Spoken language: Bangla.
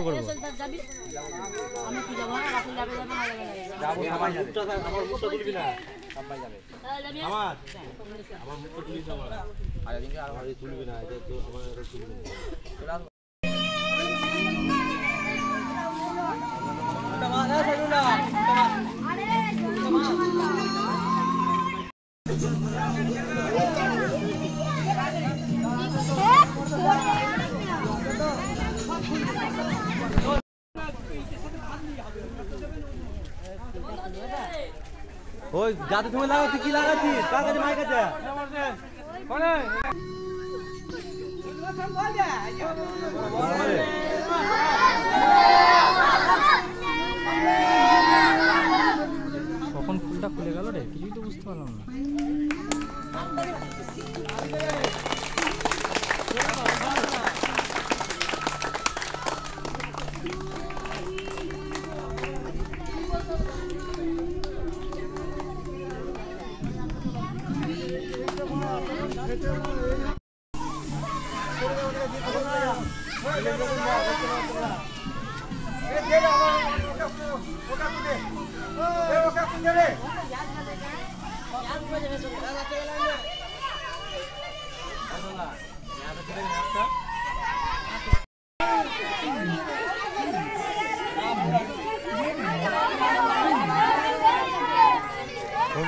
করবো। আমি কি যাবো না রাসেল যাবে যাবে না যাবো সবাই যাবে আমার মুখটা তুলবি না সবাই যাবে আমার মুখটা তুলিস না আর এদিকে আর ভাই তুলবি না এটা তো আমার এটা তুলবি না মানা সাইদুল্লাহ ওই যাতে তুমি লাগাচ্ছি কি লাগাচ্ছিস কার কাছে মাইক আছে কোনে কখন ফুলটা খুলে গেল রে কিছুই তো বুঝতে পারলাম না। Get